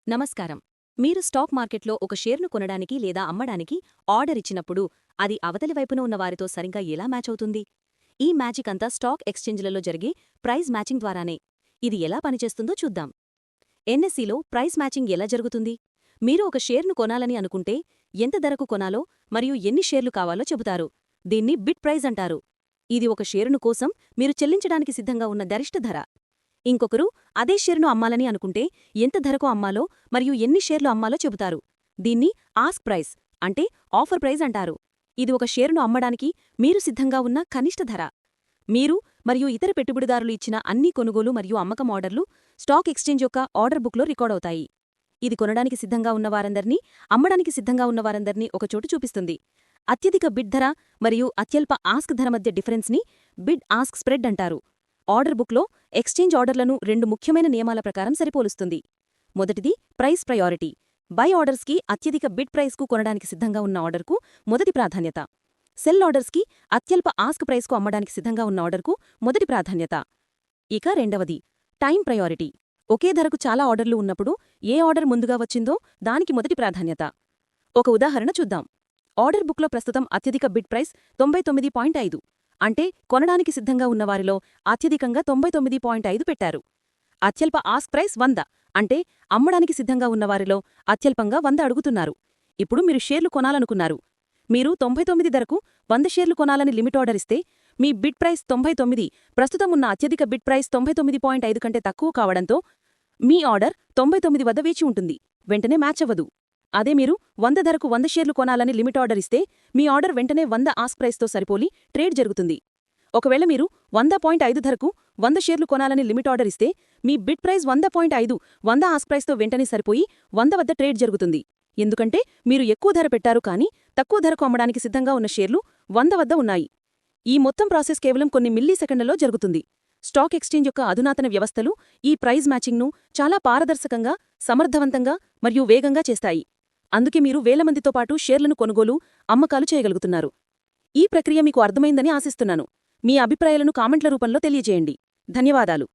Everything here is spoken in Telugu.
నమస్కారం. మీరు స్టాక్ మార్కెట్లో ఒక షేర్ను కొనడానికి లేదా అమ్మడానికి ఆర్డర్ ఇచ్చినప్పుడు అది అవతలి వైపున ఉన్న వారితో సరిగ్గా ఎలా మ్యాచ్ అవుతుంది? ఈ మ్యాజిక్ అంతా స్టాక్ ఎక్స్చేంజ్లలో జరిగే ప్రైస్ మ్యాచింగ్ ద్వారానే. ఇది ఎలా పనిచేస్తుందో చూద్దాం. ఎన్ఎస్ఈలో ప్రైస్ మ్యాచింగ్ ఎలా జరుగుతుంది? మీరు ఒక షేర్ను కొనాలని అనుకుంటే ఎంత ధరకు కొనాలో మరియు ఎన్ని షేర్లు కావాలో చెబుతారు. దీన్ని బిడ్ ప్రైస్ అంటారు. ఇది ఒక షేరును కోసం మీరు చెల్లించడానికి సిద్ధంగా ఉన్న గరిష్ట ధర. ఇంకొకరు అదే షేర్ను అమ్మాలని అనుకుంటే ఎంత ధరకు అమ్మాలో మరియు ఎన్ని షేర్లు అమ్మాలో చెబుతారు. దీన్ని ఆస్క్ ప్రైస్ అంటే ఆఫర్ ప్రైస్ అంటారు. ఇది ఒక షేరును అమ్మడానికి మీరు సిద్ధంగా ఉన్న కనిష్ట ధర. మీరు మరియు ఇతర పెట్టుబడిదారులు ఇచ్చిన అన్ని కొనుగోలు మరియు అమ్మకం ఆర్డర్లు స్టాక్ ఎక్స్చేంజ్ యొక్క ఆర్డర్ బుక్లో రికార్డవుతాయి. ఇది కొనడానికి సిద్ధంగా ఉన్న వారందర్నీ, అమ్మడానికి సిద్ధంగా ఉన్న వారందర్నీ ఒకచోటు చూపిస్తుంది. అత్యధిక బిడ్ ధర మరియు అత్యల్ప ఆస్క్ ధర మధ్య డిఫరెన్స్ని బిడ్ ఆస్క్ స్ప్రెడ్ అంటారు. ఆర్డర్ బుక్లో ఎక్స్చేంజ్ ఆర్డర్లను రెండు ముఖ్యమైన నియమాల ప్రకారం సరిపోలుస్తుంది. మొదటిది ప్రైస్ ప్రయారిటీ. బై ఆర్డర్స్కి అత్యధిక బిడ్ ప్రైస్కు కొనడానికి సిద్ధంగా ఉన్న ఆర్డర్కు మొదటి ప్రాధాన్యత. సెల్ ఆర్డర్స్కి అత్యల్ప ఆస్క్ ప్రైస్కు అమ్మడానికి సిద్ధంగా ఉన్న ఆర్డర్కు మొదటి ప్రాధాన్యత. ఇక రెండవది టైం ప్రయారిటీ. ఒకే ధరకు చాలా ఆర్డర్లు ఉన్నప్పుడు ఏ ఆర్డర్ ముందుగా వచ్చిందో దానికి మొదటి ప్రాధాన్యత. ఒక ఉదాహరణ చూద్దాం. ఆర్డర్ బుక్లో ప్రస్తుతం అత్యధిక బిడ్ ప్రైస్ 99.5. అంటే కొనడానికి సిద్ధంగా ఉన్నవారిలో అత్యధికంగా 99.5 పెట్టారు. అత్యల్ప ఆస్క్ ప్రైస్ 100. అంటే అమ్మడానికి సిద్ధంగా ఉన్నవారిలో అత్యల్పంగా 100 అడుగుతున్నారు. ఇప్పుడు మీరు షేర్లు కొనాలనుకున్నారు. మీరు 99 ధరకు 100 షేర్లు కొనాలని లిమిట్ ఆర్డర్ ఇస్తే మీ బిడ్ ప్రైస్ 99, ప్రస్తుతం ఉన్న అత్యధిక బిడ్ ప్రైస్ 99.5 కంటే తక్కువ కావడంతో మీ ఆర్డర్ 99 వద్ద వేచి ఉంటుంది. వెంటనే మ్యాచ్ అవ్వదు. అదే మీరు 100 ధరకు 100 షేర్లు కొనాలని లిమిట్ ఆర్డర్ ఇస్తే మీ ఆర్డర్ వెంటనే 100 ఆస్క్ ప్రైస్తో సరిపోలి ట్రేడ్ జరుగుతుంది. ఒకవేళ మీరు 100.5 ధరకు 100 షేర్లు కొనాలని లిమిట్ ఆర్డర్ ఇస్తే మీ బిడ్ ప్రైస్ 100.5, 100 ఆస్క్ ప్రైస్తో వెంటనే సరిపోయి 100 వద్ద ట్రేడ్ జరుగుతుంది. ఎందుకంటే మీరు ఎక్కువ ధర పెట్టారు కానీ తక్కువ ధరకు అమ్మడానికి సిద్ధంగా ఉన్న షేర్లు 100 వద్ద ఉన్నాయి. ఈ మొత్తం ప్రాసెస్ కేవలం కొన్ని మిల్లీసెకండ్లలో జరుగుతుంది. స్టాక్ ఎక్స్చేంజ్ యొక్క అధునాతన వ్యవస్థలు ఈ ప్రైజ్ మ్యాచింగ్ను చాలా పారదర్శకంగా, సమర్థవంతంగా మరియు వేగంగా చేస్తాయి. అందుకే మీరు వేల మందితో పాటు షేర్లను కొనుగోలు, అమ్మకాలు చేయగలుగుతున్నారు. ఈ ప్రక్రియ మీకు అర్థమైందని ఆశిస్తున్నాను. మీ అభిప్రాయాలను కామెంట్ల రూపంలో తెలియజేయండి. ధన్యవాదాలు.